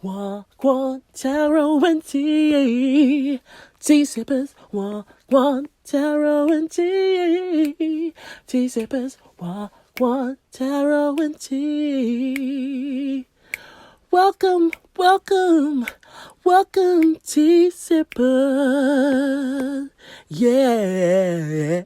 Gwan, taro and tea. Tea sippers, gwan, taro and tea. Tea sippers, gwan, taro and tea. Welcome, welcome, welcome, tea sippers. Yeah.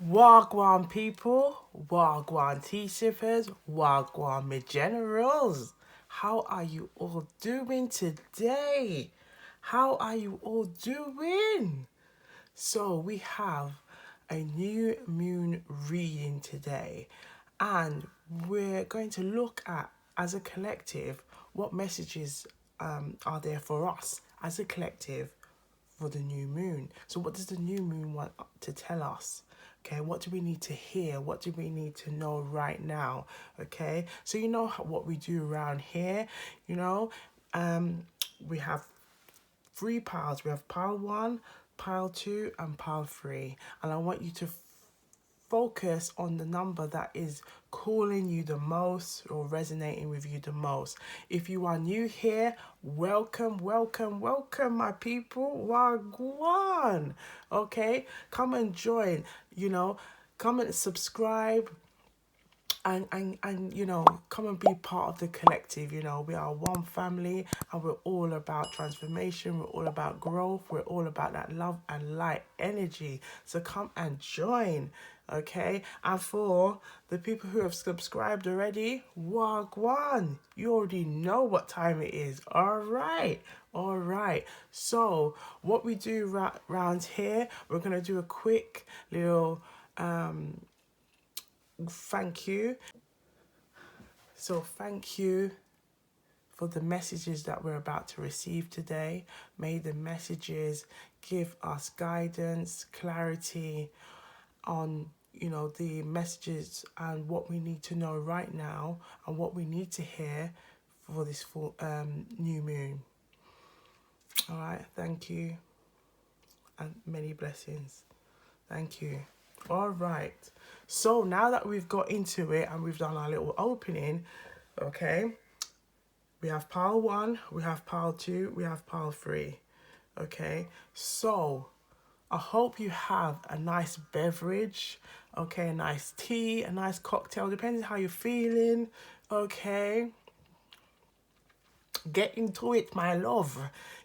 Wagwan people, wagwan tea sippers, wagwan me generals. How are you all doing today? How are you all doing? So we have a new moon reading today, and we're going to look at, as a collective, what messages are there for us as a collective for the new moon. So what does the new moon want to tell us? Okay, what do we need to hear? What do we need to know right now? Okay, so you know what we do around here, you know, we have three piles. We have pile 1, pile 2, and pile 3. And I want you to focus on the number that is calling you the most or resonating with you the most. If you are new here, welcome, welcome, welcome, my people. Wagwan. Okay, come and join, you know, come and subscribe. And you know, come and be part of the collective. You know, we are one family, and we're all about transformation, we're all about growth, we're all about that love and light energy. So come and join. Okay, and for the people who have subscribed already, wagwan, you already know what time it is. All right. So what we do round here, we're gonna do a quick little thank you. So thank you for the messages that we're about to receive today. May the messages give us guidance, clarity on, you know, the messages and what we need to know right now and what we need to hear for this full new moon. All right, thank you and many blessings. Thank you. All right. So now that we've got into it and we've done our little opening, okay, we have pile 1, we have pile 2, we have pile 3. Okay, so I hope you have a nice beverage, okay, a nice tea, a nice cocktail, depending how you're feeling, okay. Get into it, my love,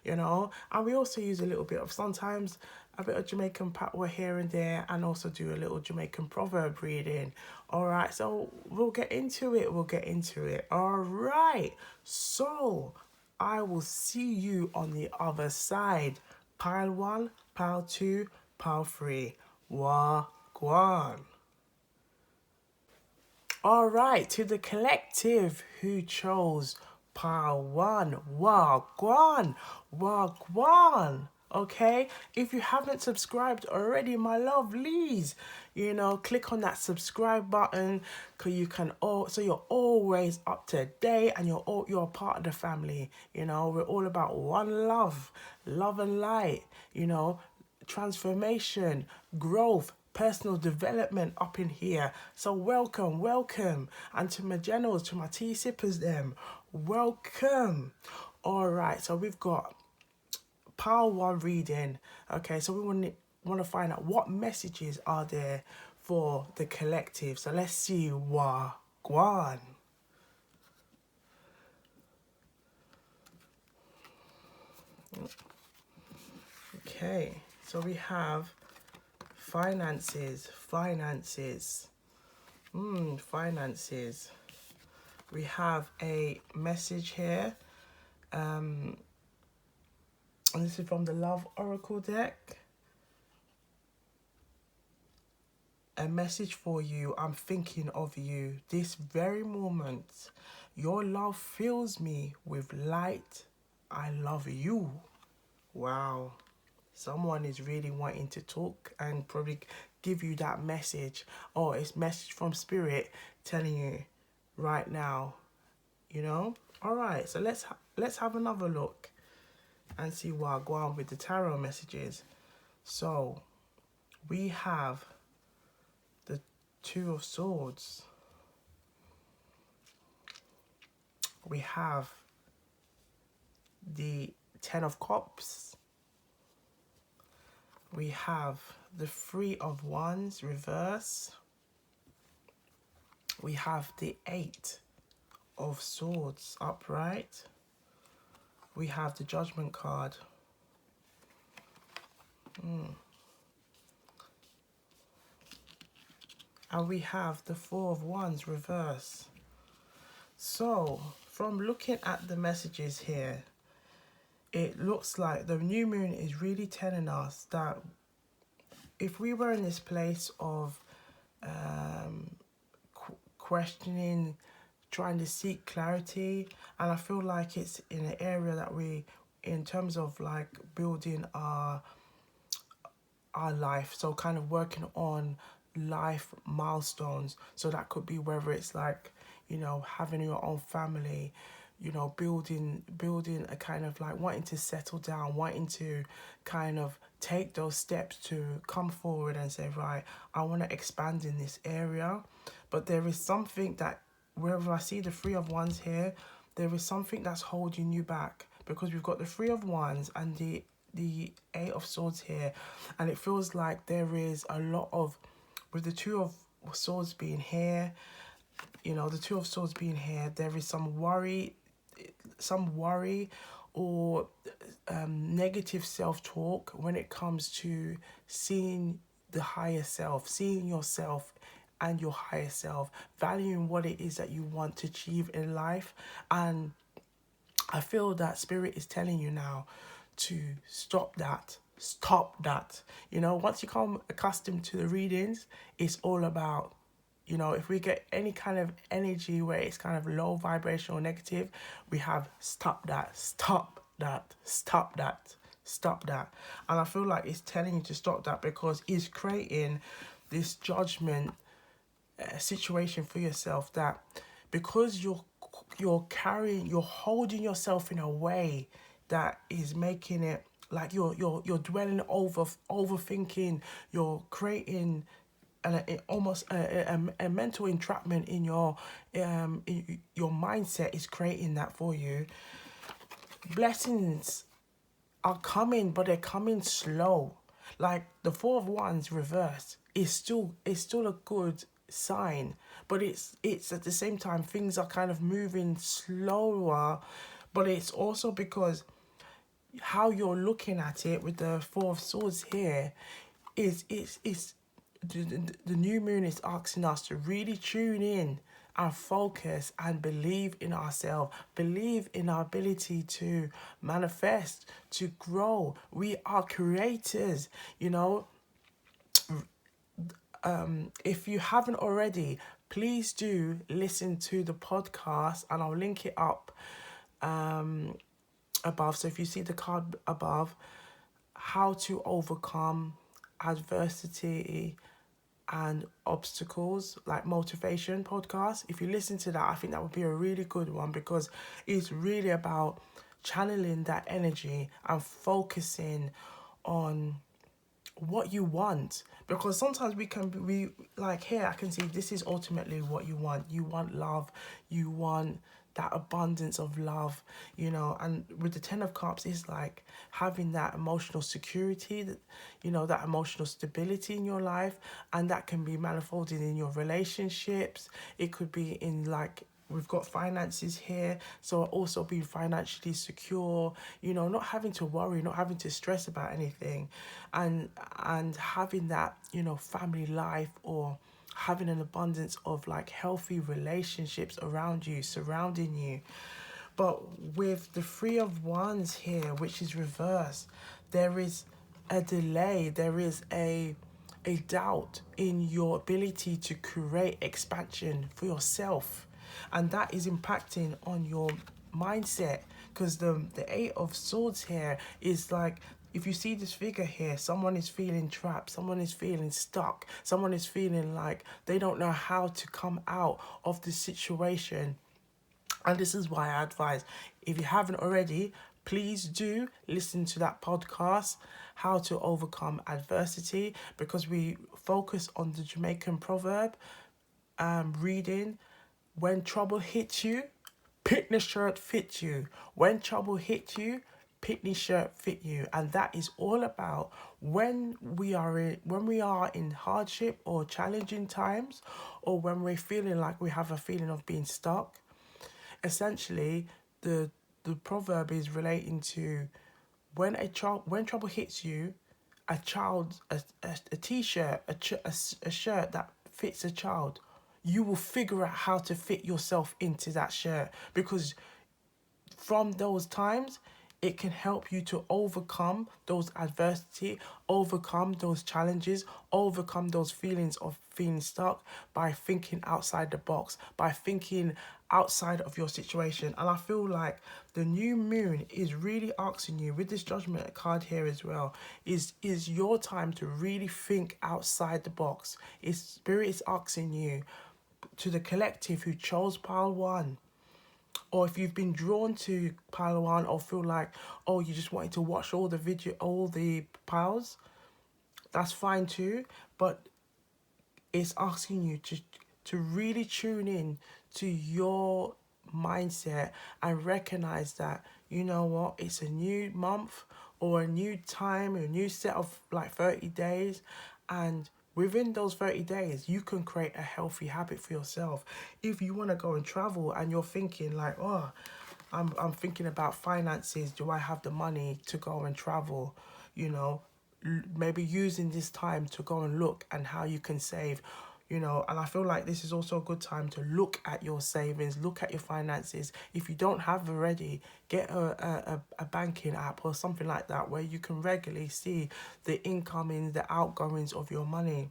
you know. And we also use a little bit of, sometimes a bit of Jamaican Patois here and there, and also do a little Jamaican proverb reading. All right, so we'll get into it. All right, so I will see you on the other side. Pile 1, pile 2, pile 3. Wagwan. All right, to the collective who chose pile 1, wagwan. Okay, if you haven't subscribed already, my lovelies, you know, click on that subscribe button, cause you can so you're always up to date, and you're part of the family. You know, we're all about one love and light. You know, transformation, growth, personal development up in here. So welcome. And to my generals, to my tea sippers, them, welcome. All right, so we've got pile 1 reading. Okay, so we want to find out what messages are there for the collective. So let's see. Wagwan. Okay, so we have finances. Finances. We have a message here. And this is from the Love Oracle deck. A message for you. I'm thinking of you this very moment. Your love fills me with light. I love you. Wow. Someone is really wanting to talk and probably give you that message. Oh, it's message from spirit telling you right now, you know. All right, so let's have another look and see what I go on with the tarot messages. So we have the 2 of Swords. We have the Ten of Cups. We have the Three of Wands reverse. We have the Eight of Swords upright. We have the Judgment card. And we have the Four of Wands reverse. So, from looking at the messages here, it looks like the new moon is really telling us that if we were in this place of questioning, trying to seek clarity, and I feel like it's in an area that we, in terms of like building our life, so kind of working on life milestones. So that could be whether it's like, you know, having your own family, you know, building a kind of like wanting to settle down, wanting to kind of take those steps to come forward and say, right, I want to expand in this area. But there is something that, wherever I see the Three of Wands here, there is something that's holding you back, because we've got the Three of Wands and the Eight of Swords here, and it feels like there is a lot of, with the Two of Swords being here, you know, the Two of Swords being here, there is some worry or negative self-talk when it comes to seeing the higher self, seeing yourself and your higher self, valuing what it is that you want to achieve in life. And I feel that Spirit is telling you now to stop that. Stop that. You know, once you come accustomed to the readings, it's all about, you know, if we get any kind of energy where it's kind of low vibration or negative, we have stop that, stop that, stop that, stop that. And I feel like it's telling you to stop that, because it's creating this judgment situation for yourself, that because you're holding yourself in a way that is making it like you're dwelling overthinking, you're creating almost a mental entrapment in your mindset is creating that for you. Blessings are coming, but they're coming slow. Like the Four of Wands reversed is still a good sign, but it's at the same time things are kind of moving slower. But it's also because how you're looking at it with the Four of Swords here is the new moon is asking us to really tune in and focus and believe in ourselves, believe in our ability to manifest, to grow. We are creators, you know. If you haven't already, please do listen to the podcast, and I'll link it up above. So if you see the card above, how to overcome adversity and obstacles, like motivation podcast. If you listen to that, I think that would be a really good one, because it's really about channeling that energy and focusing on what you want. Because sometimes we can be like, here I can see this is ultimately what you want. You want love, you want that abundance of love, you know. And with the Ten of Cups, it's like having that emotional security, that, you know, that emotional stability in your life. And that can be manifolded in your relationships. It could be in, like, we've got finances here, so also being financially secure, you know, not having to worry, not having to stress about anything, and having that, you know, family life, or having an abundance of like healthy relationships around you, surrounding you. But with the Three of Wands here, which is reversed, there is a delay, there is a doubt in your ability to create expansion for yourself. And that is impacting on your mindset, because the Eight of Swords here is like, if you see this figure here, someone is feeling trapped, someone is feeling stuck, someone is feeling like they don't know how to come out of the situation. And this is why I advise, if you haven't already, please do listen to that podcast, How to Overcome Adversity, because we focus on the Jamaican proverb reading, when trouble hits you, Pitney shirt fit you. When trouble hit you, pitney shirt fit you. And that is all about when we are in hardship or challenging times, or when we're feeling like we have a feeling of being stuck. Essentially, the proverb is relating to when trouble hits you, a t-shirt, a shirt that fits a child, you will figure out how to fit yourself into that shirt, because from those times it can help you to overcome those adversity, overcome those challenges, overcome those feelings of feeling stuck by thinking outside the box, by thinking outside of your situation. And I feel like the new moon is really asking you with this judgment card here as well, is your time to really think outside the box. Is spirit is asking you, to the collective who chose pile one, or if you've been drawn to pile one, or feel like, oh, you just wanted to watch all the piles, that's fine too. But it's asking you to really tune in to your mindset and recognize that, you know what, it's a new month or a new time, a new set of like 30 days, and within those 30 days you can create a healthy habit for yourself. If you want to go and travel and you're thinking like, oh, I'm thinking about finances, do I have the money to go and travel, you know, maybe using this time to go and look and how you can save, you know. And I feel like this is also a good time to look at your savings, look at your finances. If you don't have already, get a banking app or something like that where you can regularly see the incomings, the outgoings of your money.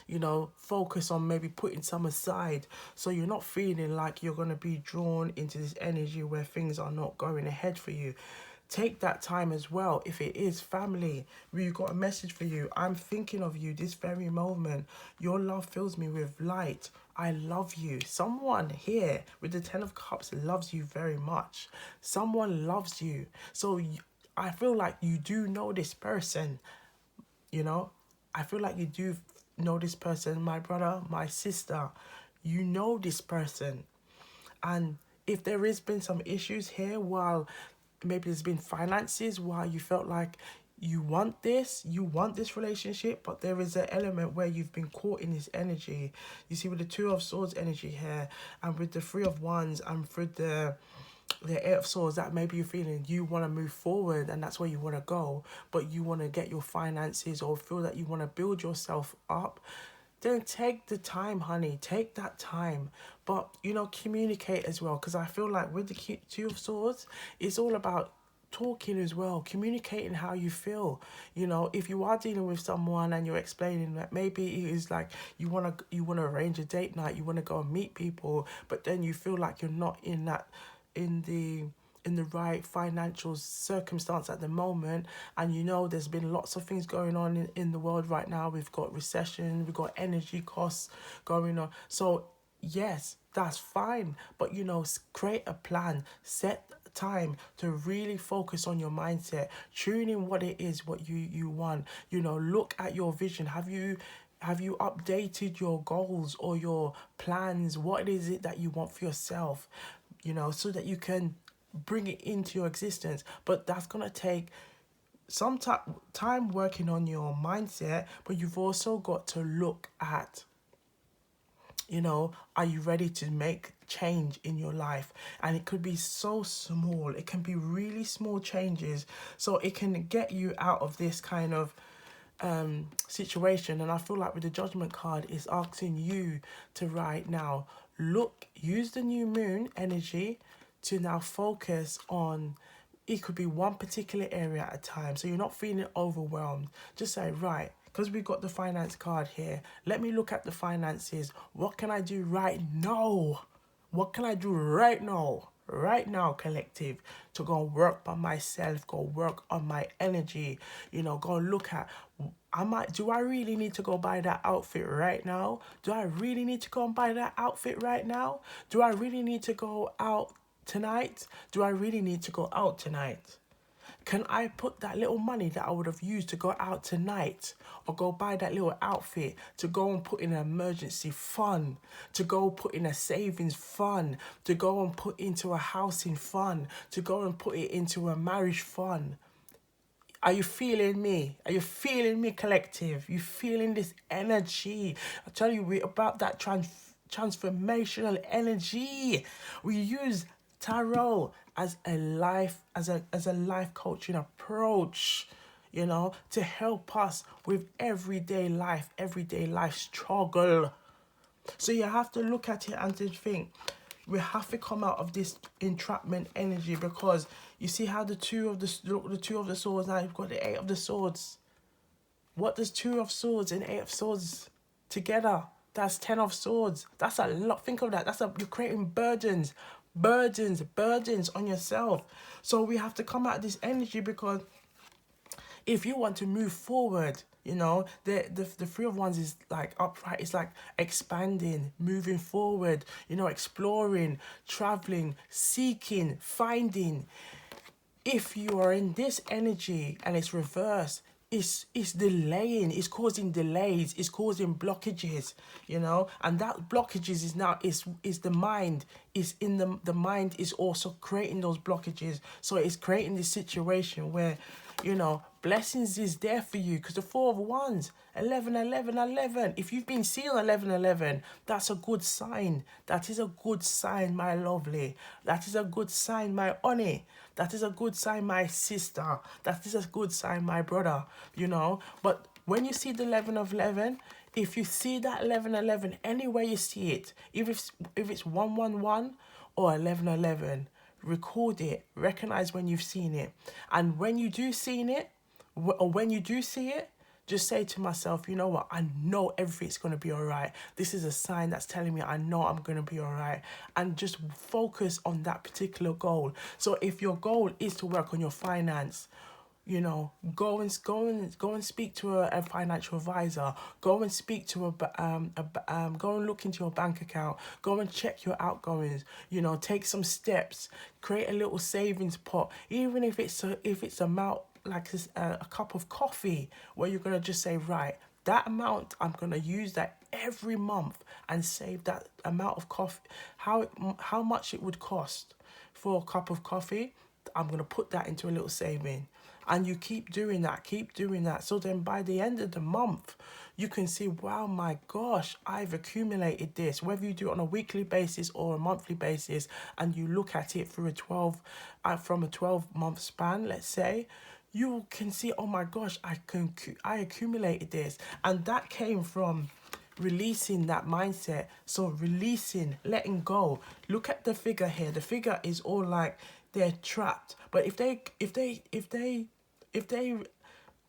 You know, focus on maybe putting some aside, so you're not feeling like you're going to be drawn into this energy where things are not going ahead for you. Take that time as well. If it is family, we've got a message for you. I'm thinking of you this very moment. Your love fills me with light. I love you. Someone here with the 10 of Cups loves you very much. Someone loves you. So I feel like you do know this person, you know. I feel like you do know this person, my brother, my sister. You know this person. And if there has been some issues here, while maybe there's been finances, while you felt like you want this relationship, but there is an element where you've been caught in this energy. You see, with the Two of Swords energy here, and with the Three of Wands, and with the Eight of Swords, that maybe you're feeling you want to move forward and that's where you want to go, but you want to get your finances or feel that you want to build yourself up, then take the time, honey. Take that time. But, you know, communicate as well. Because I feel like with the Two of Swords, it's all about talking as well, communicating how you feel. You know, if you are dealing with someone and you're explaining that maybe it is like you want to arrange a date night, you want to go and meet people, but then you feel like you're not in the right financial circumstance at the moment, and you know there's been lots of things going on in the world right now. We've got recession, we've got energy costs going on. So yes, that's fine, but you know, create a plan, set time to really focus on your mindset, tune in what it is, what you want, you know. Look at your vision. Have you updated your goals or your plans? What is it that you want for yourself, you know, so that you can bring it into your existence? But that's going to take some time working on your mindset, but you've also got to look at, you know, are you ready to make change in your life? And it could be so small. It can be really small changes. So it can get you out of this kind of situation. And I feel like with the Judgment card, it's asking you to right now use the new moon energy to now focus on, it could be one particular area at a time, so you're not feeling overwhelmed. Just say, right, because we've got the finance card here, let me look at the finances. What can I do right now? What can I do right now? Right now, collective, to go and work by myself, go work on my energy, you know, go and look at, do I really need to go buy that outfit right now? Do I really need to go and buy that outfit right now? Do I really need to go out tonight? Do I really need to go out tonight? Can I put that little money that I would have used to go out tonight or go buy that little outfit to go and put in an emergency fund, to go put in a savings fund, to go and put into a housing fund, to go and put it into a marriage fund? Are you feeling me? Are you feeling me, collective? You feeling this energy? I tell you, we about that transformational energy. We use tarot as a life coaching approach, you know, to help us with everyday life struggle. So you have to look at it and to think, we have to come out of this entrapment energy, because you see how the two of the swords, now you've got the eight of the swords. What does two of swords and eight of swords together? That's 10 of swords. That's a lot. Think of that. You're creating burdens on yourself. So we have to come out of this energy, because if you want to move forward, you know, the three of wands is like upright. It's like expanding, moving forward, you know, exploring, traveling, seeking, finding. If you are in this energy and it's reversed, it's delaying, it's causing delays, it's causing blockages, you know, and that blockages is now is the mind, is in the mind is also creating those blockages. So it's creating this situation where, you know, blessings is there for you, because the four of wands, 11, 11, 11. If you've been seeing 11, 11, that's a good sign. That is a good sign, my lovely. That is a good sign, my honey. That is a good sign, my sister. That is a good sign, my brother, you know. But when you see the 11 of 11, if you see that 11, 11, anywhere you see it, if it's 111 or 11, 11, record it, recognize when you've seen it. And when you do see it, or when you do see it, just say to myself, you know what, I know everything's going to be all right. This is a sign that's telling me I know I'm going to be all right. And just focus on that particular goal. So if your goal is to work on your finance, you know, go and speak to a financial advisor. Go and speak to go and look into your bank account. Go and check your outgoings. You know, take some steps. Create a little savings pot, even if it's amount like a cup of coffee, where you're gonna just say, right, that amount, I'm gonna use that every month and save that amount of coffee. How much it would cost for a cup of coffee, I'm gonna put that into a little saving. And you keep doing that. So then by the end of the month, you can see, wow, my gosh, I've accumulated this. Whether you do it on a weekly basis or a monthly basis, and you look at it through from a 12-month span, let's say, you can see, oh my gosh, I accumulated this. And that came from releasing that mindset. So releasing, letting go. Look at the figure here. The figure is all like they're trapped. But if they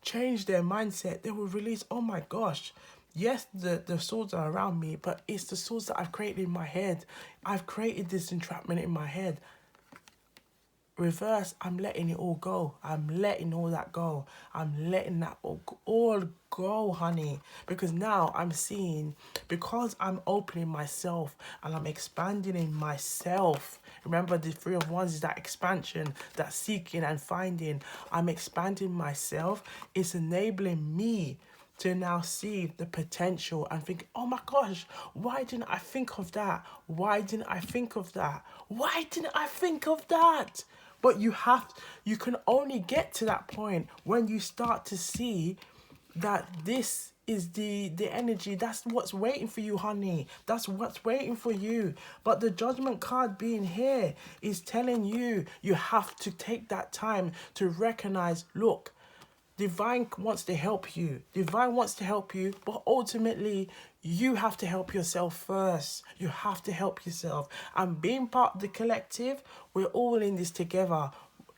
change their mindset, they will release, oh my gosh, yes, the swords are around me, but it's the swords that I've created in my head. I've created this entrapment in my head. Reverse, I'm letting it all go. I'm letting all that go. I'm letting that all go, honey. Because now I'm seeing, because I'm opening myself and I'm expanding in myself. Remember, the three of wands is that expansion, that seeking and finding. I'm expanding myself. It's enabling me to now see the potential and think, oh my gosh, why didn't I think of that? Why didn't I think of that? Why didn't I think of that? But you can only get to that point when you start to see that this is the energy. That's what's waiting for you, honey. That's what's waiting for you. But the judgment card being here is telling you, you have to take that time to recognize, look, Divine wants to help you. Divine wants to help you, but ultimately, you have to help yourself first. You have to help yourself. And being part of the collective, we're all in this together.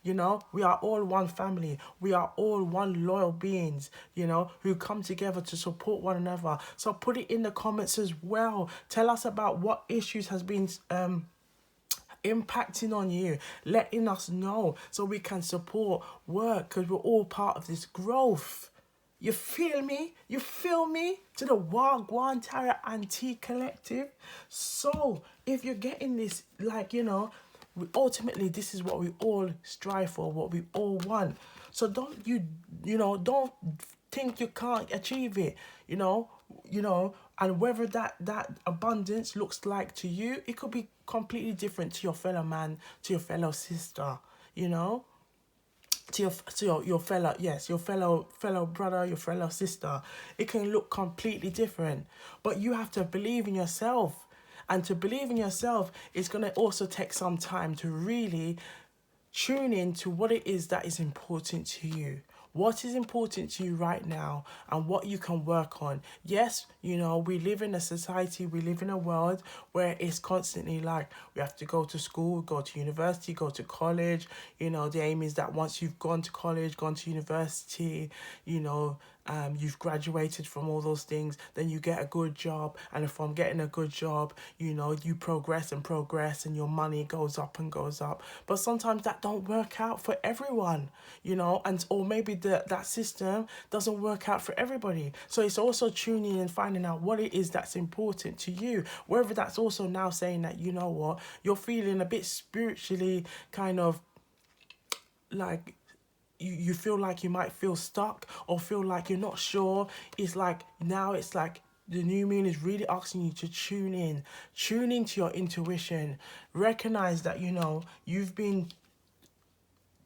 You know, we are all one family. We are all one loyal beings, you know, who come together to support one another. So put it in the comments as well. Tell us about what issues has been impacting on you, letting us know so we can support work, because we're all part of this growth. You feel me? You feel me? To the Wagwan Tarot Antique Collective. So if you're getting this, like, you know, ultimately, this is what we all strive for, what we all want. So don't think you can't achieve it, and whether that abundance looks like to you, it could be completely different to your fellow man, to your fellow sister, you know your fellow, yes, your fellow brother, your fellow sister. It can look completely different, but you have to believe in yourself. And to believe in yourself is going to also take some time to really tune in to what it is that is important to you. What is important to you right now and what you can work on. Yes, we live in a society, we live in a world where it's constantly like we have to go to school, go to university, go to college. The aim is that once you've gone to college, gone to university, you've graduated from all those things, then you get a good job. And from getting a good job, you progress and progress and your money goes up and goes up. But sometimes that don't work out for everyone, or maybe that system doesn't work out for everybody. So it's also tuning and finding out what it is that's important to you. Whether that's also now saying that, you're feeling a bit spiritually kind of like you feel like you might feel stuck or feel like you're not sure. It's like the new moon is really asking you to tune into your intuition. Recognize that you've been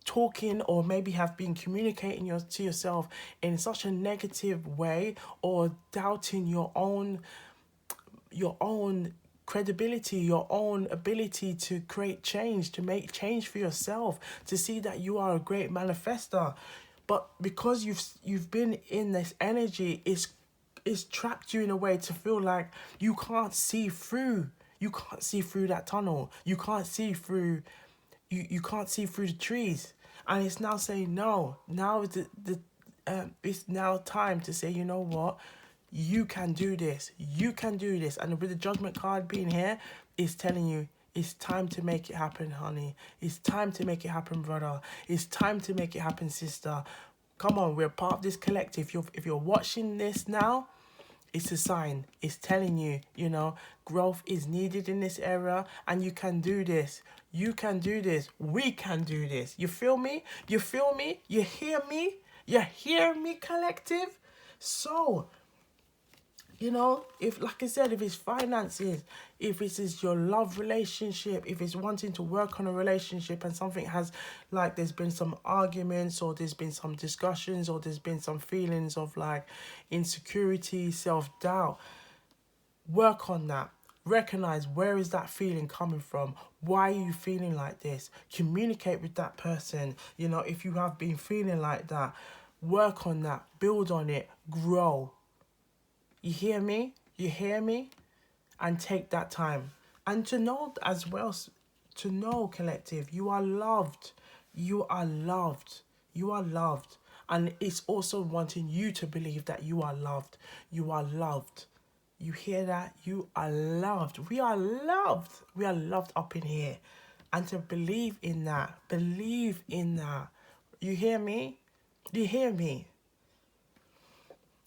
talking or maybe have been communicating to yourself in such a negative way, or doubting your own credibility, your own ability to create change, to make change for yourself, to see that you are a great manifester. But because you've been in this energy, it's trapped you in a way to feel like you can't see through. You can't see through that tunnel. You can't see through. You can't see through the trees. And it's now saying no. Now it's now time to say, you know what? You can do this. You can do this. And with the judgment card being here, it's telling you it's time to make it happen, honey. It's time to make it happen, brother. It's time to make it happen, sister. Come on, we're part of this collective. If you're watching this now, it's a sign. It's telling you, growth is needed in this area and you can do this. You can do this. We can do this. You feel me? You feel me? You hear me? You hear me, collective? So, if, like I said, if it's finances, if it is your love relationship, if it's wanting to work on a relationship and something has, like, there's been some arguments or there's been some discussions or there's been some feelings of like insecurity, self-doubt, work on that. Recognize, where is that feeling coming from? Why are you feeling like this? Communicate with that person. If you have been feeling like that, work on that, build on it, grow. You hear me? You hear me? And take that time. And to know as well, to know, collective, you are loved. You are loved. You are loved. And it's also wanting you to believe that you are loved. You are loved. You hear that? You are loved. We are loved. We are loved up in here. And to believe in that. Believe in that. You hear me? You hear me?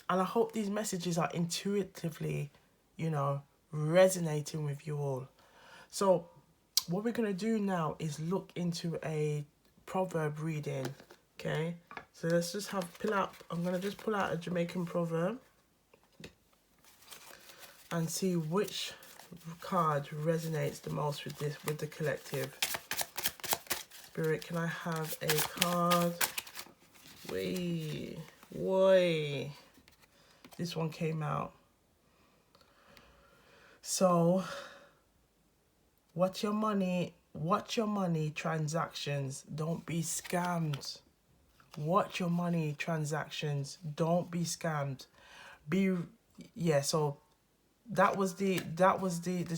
And I hope these messages are intuitively, resonating with you all. So what we're going to do now is look into a proverb reading. Okay. So let's just I'm going to just pull out a Jamaican proverb and see which card resonates the most with the collective. Spirit, can I have a card? Wait. This one came out. So, watch your money transactions. Don't be scammed. Watch your money transactions. Don't be scammed. So that was the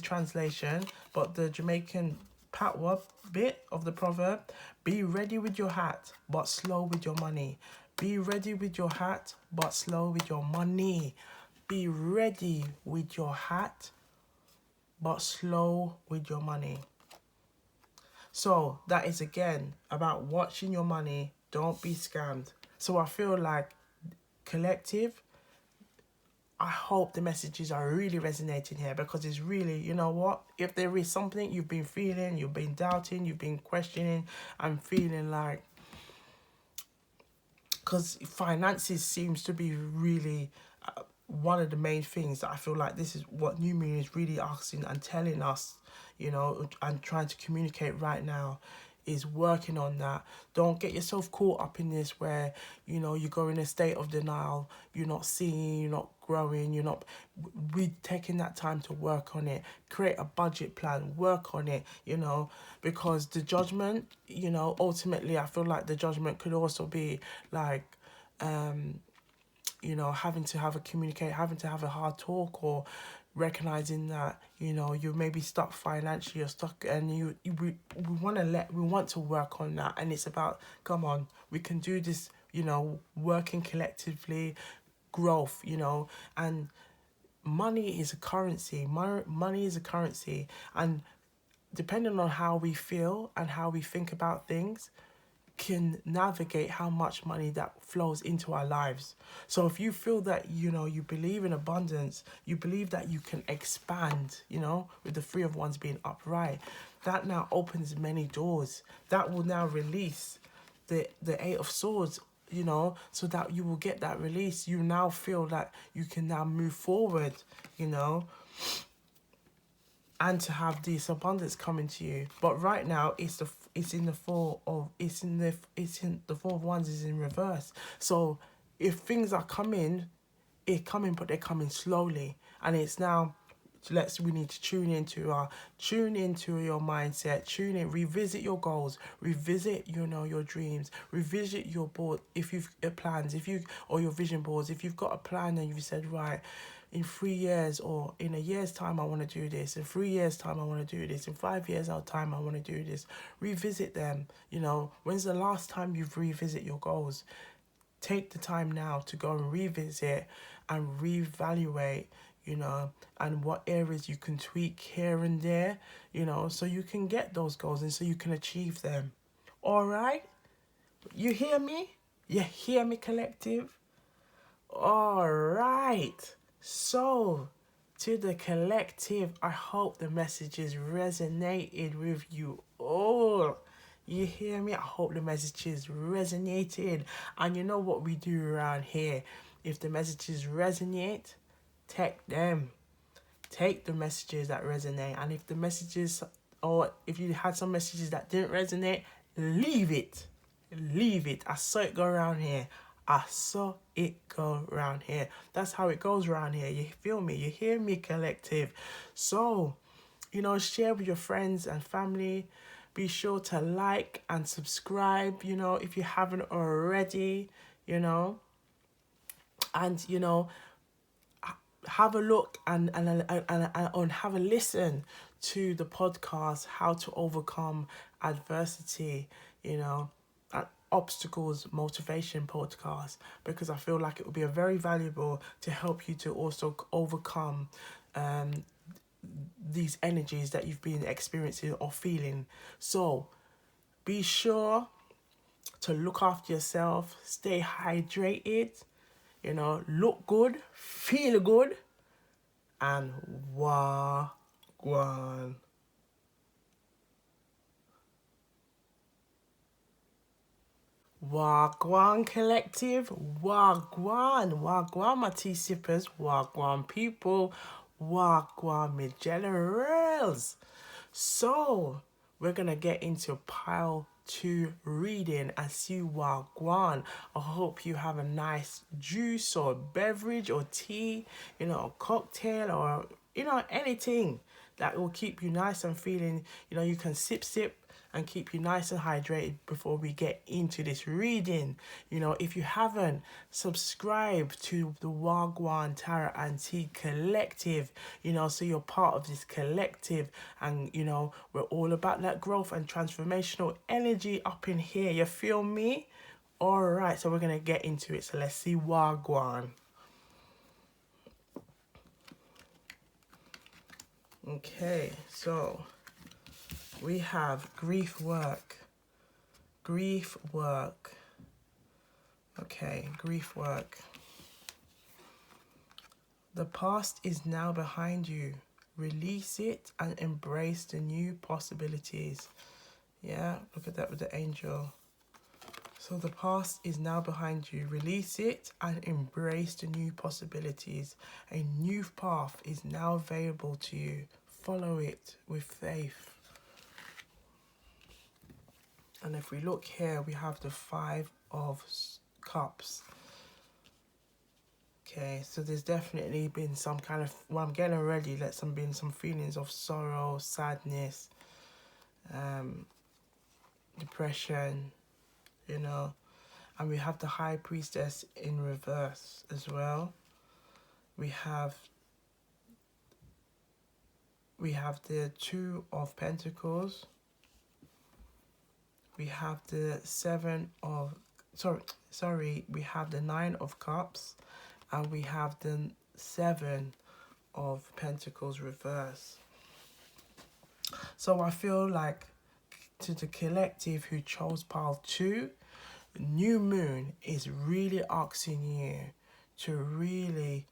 translation, but the Jamaican Patois bit of the proverb: be ready with your hat, but slow with your money. Be ready with your hat, but slow with your money. Be ready with your hat, but slow with your money. So that is again about watching your money. Don't be scammed. So I feel like, collective, I hope the messages are really resonating here, because it's really, you know what, if there is something you've been feeling, you've been doubting, you've been questioning and feeling like, because finances seems to be really one of the main things that I feel like this is what New Moon is really asking and telling us, you know, and trying to communicate right now, is working on that. Don't get yourself caught up in this where, you know, you go in a state of denial, you're not seeing, you're not growing, you're not, we taking that time to work on it, create a budget plan, work on it, you know, because the judgment, you know, ultimately I feel like the judgment could also be like, you know, having to have having to have a hard talk, or recognizing that, you know, you may be stuck financially or stuck, and we want to work on that. And it's about, come on, we can do this, you know, working collectively, growth, you know. And money is a currency. Money is a currency, and depending on how we feel and how we think about things, can navigate how much money that flows into our lives. So if you feel that, you know, you believe in abundance, you believe that you can expand, you know, with the Three of Wands being upright, that now opens many doors. That will now release the Eight of Swords, you know, so that you will get that release. You now feel that you can now move forward, you know, and to have this abundance coming to you. But right now it's in the Four of Wands is in reverse. So if things are coming, but they're coming slowly, and it's now, we need to tune into your mindset, revisit your goals, revisit, you know, your dreams, revisit your board, if you've plans, or your vision boards. If you've got a plan and you've said, right, in 3 years or in a year's time I want to do this, in 3 years time I want to do this, in 5 years time I want to do this, revisit them. You know, when's the last time you've revisit your goals? Take the time now to go and revisit and reevaluate, you know, and what areas you can tweak here and there, you know, so you can get those goals and so you can achieve them. All right? You hear me? You hear me, collective? All right. So, to the collective, I hope the messages resonated with you all. You hear me? I hope the messages resonated. And you know what we do around here? If the messages resonate, take them. Take the messages that resonate. And if the messages, or if you had some messages that didn't resonate, leave it. Leave it. I saw it go around here. I saw it go around here. That's how it goes around here. You feel me? You hear me, collective? So, you know, share with your friends and family. Be sure to like and subscribe, you know, if you haven't already, you know. And, you know, have a look and have a listen to the podcast, How to Overcome Adversity, you know, obstacles motivation podcast, because I feel like it would be a very valuable to help you to also overcome these energies that you've been experiencing or feeling. So be sure to look after yourself, stay hydrated, you know, look good, feel good, and wagwan. Wagwan collective, wagwan my tea sippers, wagwan people, wagwan my generals. So we're gonna get into pile 2 reading and see wagwan. I hope you have a nice juice or beverage or tea, you know, a cocktail, or, you know, anything that will keep you nice and feeling, you know, you can sip and keep you nice and hydrated before we get into this reading. You know, if you haven't, subscribe to the Wagwan Tarot and Tea Collective, you know, so you're part of this collective. And, you know, we're all about that growth and transformational energy up in here. You feel me? All right, so we're going to get into it. So let's see Wagwan. Okay, so we have grief work. Okay, grief work. The past is now behind you. Release it and embrace the new possibilities. Yeah, look at that with the angel. So the past is now behind you. Release it and embrace the new possibilities. A new path is now available to you. Follow it with faith. And if we look here, we have the Five of Cups. Okay, so there's definitely been some kind of, well, I'm getting already, been some feelings of sorrow, sadness, depression, you know. And we have the High Priestess in reverse as well. We have the Two of Pentacles. We have the we have the Nine of Cups, and we have the Seven of Pentacles reverse. So I feel like to the collective who chose pile 2, new moon is really asking you to really,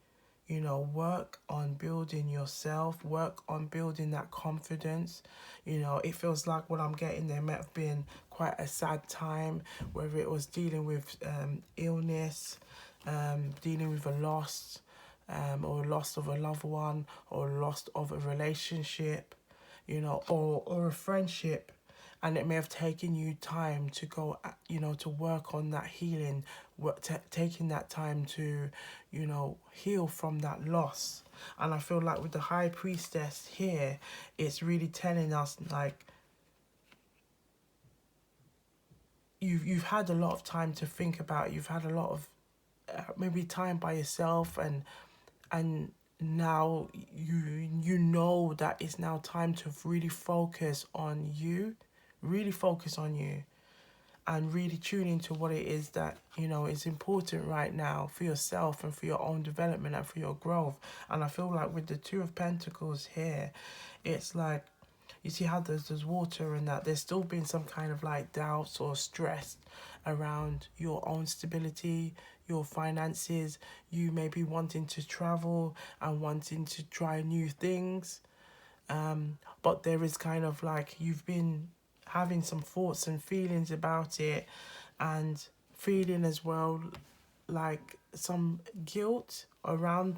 work on building yourself, work on building that confidence. It feels like what I'm getting there might have been quite a sad time, whether it was dealing with illness, dealing with a loss, or loss of a loved one, or loss of a relationship, or a friendship. And it may have taken you time to go, to work on that healing, taking that time to, heal from that loss. And I feel like with the High Priestess here, it's really telling us, like, you've had a lot of time to think about it. You've had a lot of maybe time by yourself, and now you know that it's now time to really focus on you, and really tune into what it is that is important right now for yourself and for your own development and for your growth. And I feel like with the Two of Pentacles here, it's like, you see how there's water and that there's still been some kind of like doubts or stress around your own stability, your finances. You may be wanting to travel and wanting to try new things, but there is kind of like you've been having some thoughts and feelings about it, and feeling as well like some guilt around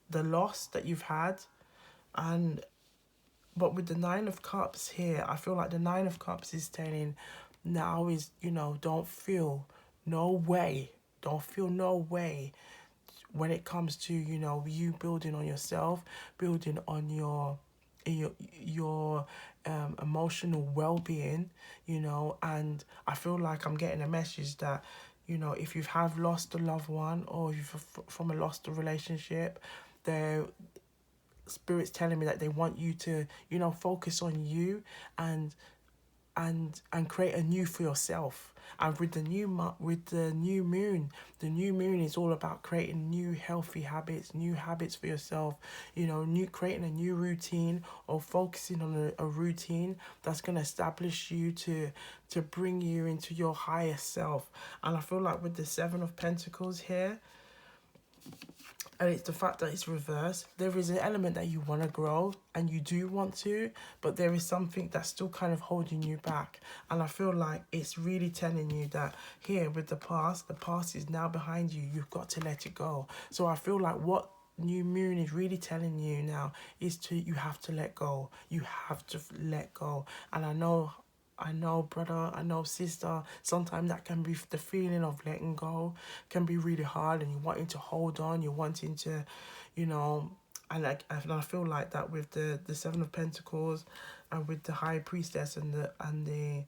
the loss that you've had. And but with the Nine of Cups here, I feel like the Nine of Cups is telling now is, don't feel no way. Don't feel no way when it comes to, you building on yourself, building on your emotional well-being, and I feel like I'm getting a message that, if you have lost a loved one, or you've from a lost a relationship, there spirit's telling me that they want you to, focus on you and create a new for yourself. And with the new moon, the new moon is all about creating new healthy habits, new habits for yourself, creating a new routine, or focusing on a routine that's going to establish you to bring you into your higher self. And I feel like with the Seven of Pentacles here, and it's the fact that it's reversed, there is an element that you want to grow and you do want to, but there is something that's still kind of holding you back. And I feel like it's really telling you that here with the past is now behind you. You've got to let it go. So I feel like what new moon is really telling you now is you have to let go. You have to let go. And I know, brother, I know, sister, sometimes that can be the feeling of letting go, can be really hard, and you're wanting to hold on, you're wanting to, and I feel like that with the Seven of Pentacles, and with the High Priestess and the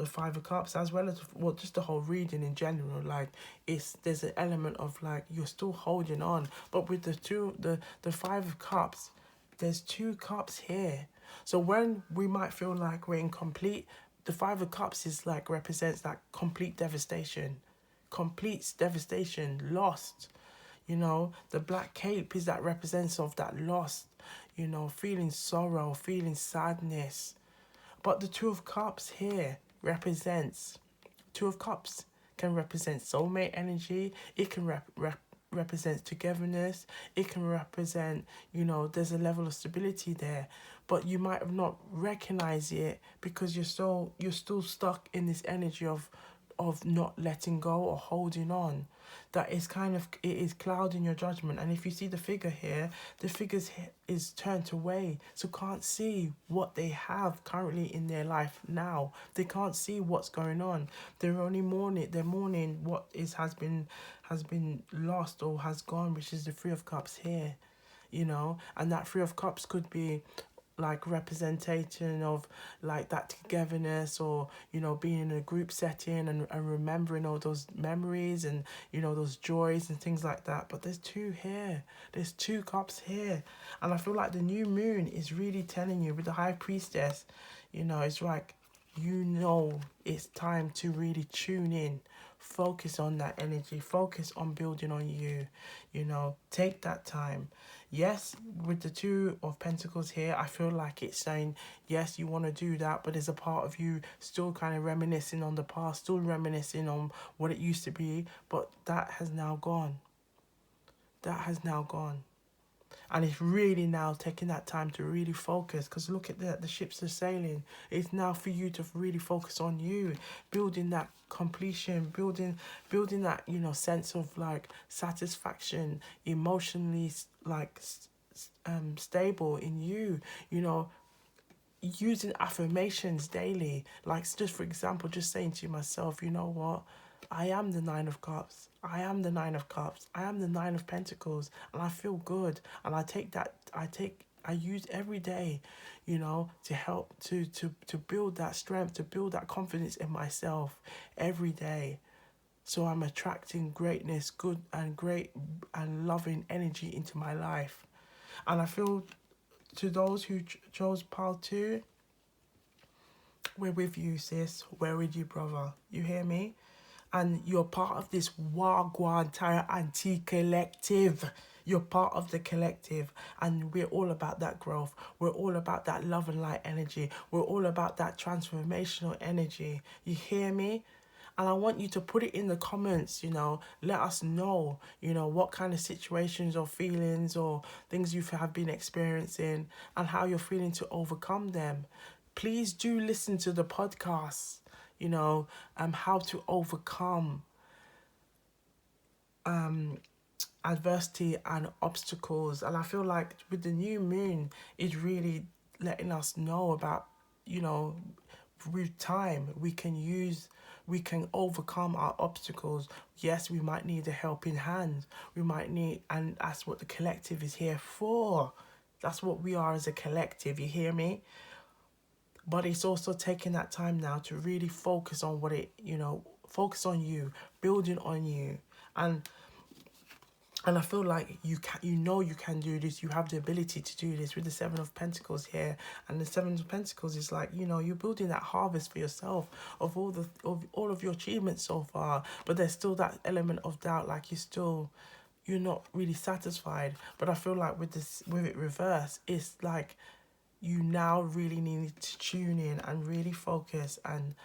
Five of Cups, as well as, well, just the whole reading in general, like, there's an element of like you're still holding on. But with the Five of Cups, there's two cups here. So when we might feel like we're incomplete, the Five of Cups is like represents that complete devastation, lost. The Black Cape is that represents of that lost, feeling sorrow, feeling sadness. But the Two of Cups here represents, Two of Cups can represent soulmate energy. It can represents togetherness. It can represent, there's a level of stability there, but you might have not recognized it because you're still stuck in this energy of not letting go or holding on. That is it is clouding your judgment. And if you see the figure here, the is turned away, so can't see what they have currently in their life now. They can't see what's going on. They're mourning what has been lost or has gone, which is the Three of Cups here. And that Three of Cups could be like representation of like that togetherness, or being in a group setting and remembering all those memories and those joys and things like that. But there's two cups here, and I feel like the new moon is really telling you with the High Priestess, it's like, it's time to really tune in, focus on that energy, focus on building on you. Take that time. Yes, with the Two of Pentacles here, I feel like it's saying, yes, you want to do that, but there's a part of you still kind of reminiscing on the past, still reminiscing on what it used to be, but that has now gone. That has now gone. And it's really now taking that time to really focus, because look at the ships are sailing. It's now for you to really focus on you, building that completion, building that sense of like satisfaction, emotionally like stable in you. Using affirmations daily, like just for example, just saying to myself, you know what, I am the Nine of Cups, I am the Nine of Cups, I am the Nine of Pentacles, and I feel good. And I use every day, to help to build that strength, to build that confidence in myself every day. So I'm attracting greatness, good and great and loving energy into my life. And I feel, to those who chose pile 2, we're with you, sis. We're with you, brother. You hear me? And you're part of this Wagwan Tara Anti collective. You're part of the collective, and we're all about that growth. We're all about that love and light energy. We're all about that transformational energy. You hear me? And I want you to put it in the comments, let us know, what kind of situations or feelings or things you have been experiencing and how you're feeling to overcome them. Please do listen to the podcast, how to overcome adversity and obstacles. And I feel like with the new moon, it's really letting us know about, with time, we can overcome our obstacles. Yes, we might need a helping hand. And that's what the collective is here for. That's what we are as a collective, you hear me? But it's also taking that time now to really focus on focus on you, building on you. And I feel like you can do this. You have the ability to do this with the Seven of Pentacles here. And the Seven of Pentacles is like, you're building that harvest for yourself of all of your achievements so far. But there's still that element of doubt, like you're not really satisfied. But I feel like with it reversed, it's like you now really need to tune in and really focus on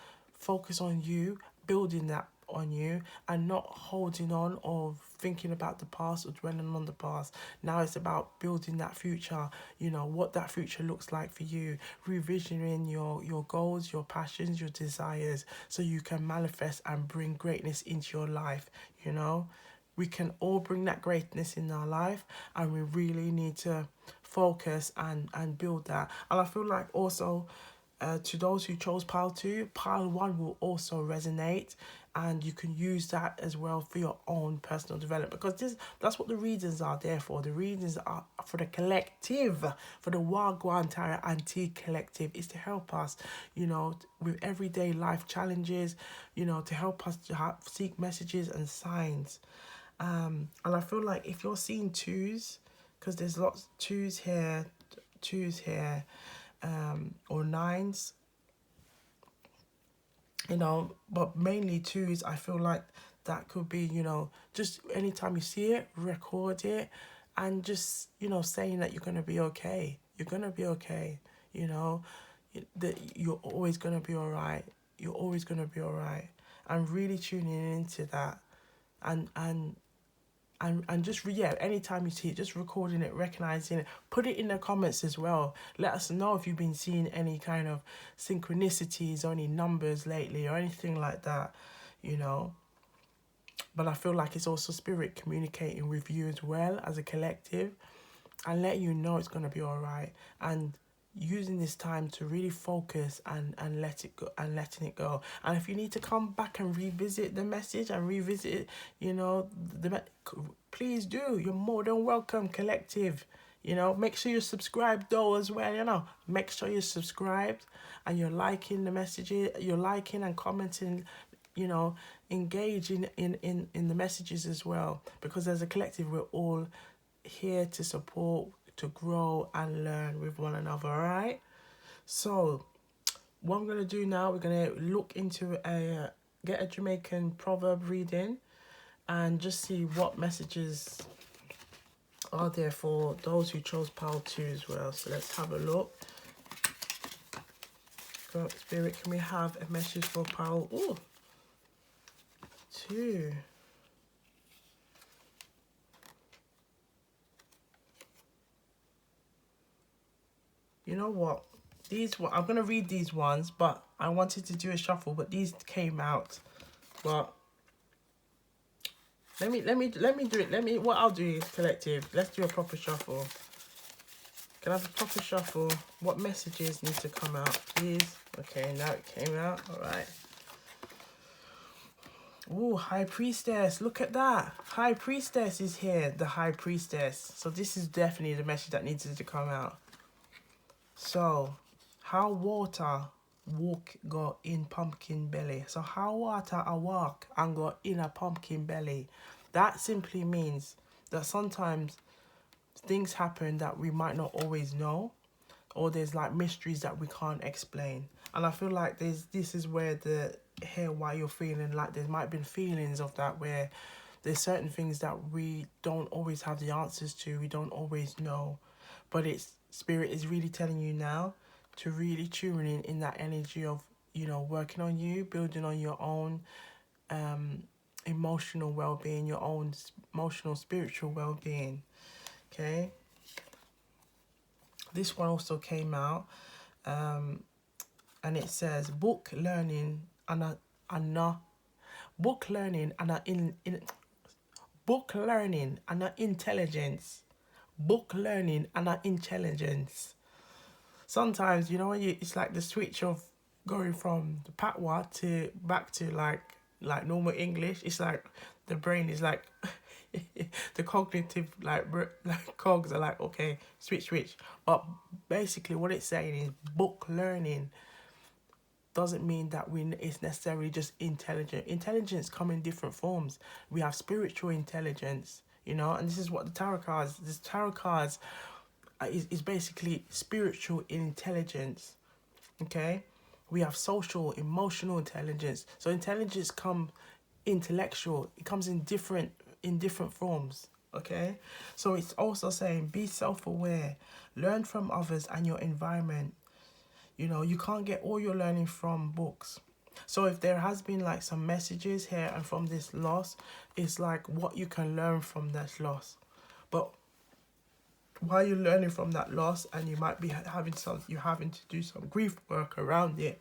you, building that on you, and not holding on or thinking about the past or dwelling on the past. Now it's about building that future, what that future looks like for you, revisioning your goals, your passions, your desires, so you can manifest and bring greatness into your life. We can all bring that greatness in our life, and we really need to focus and build that. And I feel like also, to those who chose pile 2, pile 1 will also resonate, and you can use that as well for your own personal development, because that's what the readings are there for. The readings are for the collective, for the Wagwan Tara Anti collective, is to help us, with everyday life challenges, to help us to seek messages and signs. And I feel like if you're seeing 2s, because there's lots of 2s here, or 9s, but mainly 2s. I feel like that could be, just anytime you see it, record it, and just, saying that you're going to be okay. You're going to be okay, that you're always going to be all right. You're always going to be all right. And really tuning into that, and and just anytime you see it, just recording it, recognizing it, put it in the comments as well. Let us know if you've been seeing any kind of synchronicities or any numbers lately or anything like that, you know. But I feel like it's also spirit communicating with you as well as a collective and letting you know it's going to be all right, and using this time to really focus and let it go and letting it go. And if you need to come back and revisit the message and revisit, you know, please do. You're more than welcome, collective. You know, make sure you're subscribed though as well, you know. Make sure you're subscribed and you're liking the messages, you're liking and commenting, you know, engage in the messages as well. Because as a collective, we're all here to support, to grow and learn with one another, all right? So what I'm going to do now, we're going to look into get a Jamaican proverb reading and just see what messages are there for those who chose Pile 2 as well. So let's have a look. God, Spirit, can we have a message for Pile 2? You know what? I'm gonna read these ones, but I wanted to do a shuffle, but these came out. But let me do it. What I'll do is collective. Let's do a proper shuffle. Can I have a proper shuffle? What messages need to come out, please? Okay, now it came out. All right. Oh, High Priestess. Look at that. High Priestess is here. The High Priestess. So this is definitely the message that needed to come out. So, how water walk go in pumpkin belly. So how water a walk and go in a pumpkin belly. That simply means that sometimes things happen that we might not always know, or there's like mysteries that we can't explain. And I feel like this is where why you're feeling like there might be feelings of that, where there's certain things that we don't always have the answers to, we don't always know, but Spirit is really telling you now to really tune in that energy of, you know, working on you, building on your own emotional well-being, your own emotional spiritual well-being. Okay, this one also came out and it says book learning and a book learning and a book learning and a intelligence. Book learning and a intelligence. Sometimes, you know, it's like the switch of going from the patois to back to like normal English. It's like the brain is like the cognitive like cogs are like, okay, switch. But basically what it's saying is book learning doesn't mean that it's necessarily just intelligent. Intelligence come in different forms. We have spiritual intelligence, you know, and this is what the tarot cards. This tarot cards is basically spiritual intelligence. Okay, we have social, emotional intelligence. So intelligence comes intellectual. It comes in different forms. Okay, so it's also saying be self-aware, learn from others and your environment. You know, you can't get all your learning from books. So if there has been like some messages here and from this loss, it's like what you can learn from that loss. But while you're learning from that loss, and you might be having to do some grief work around it,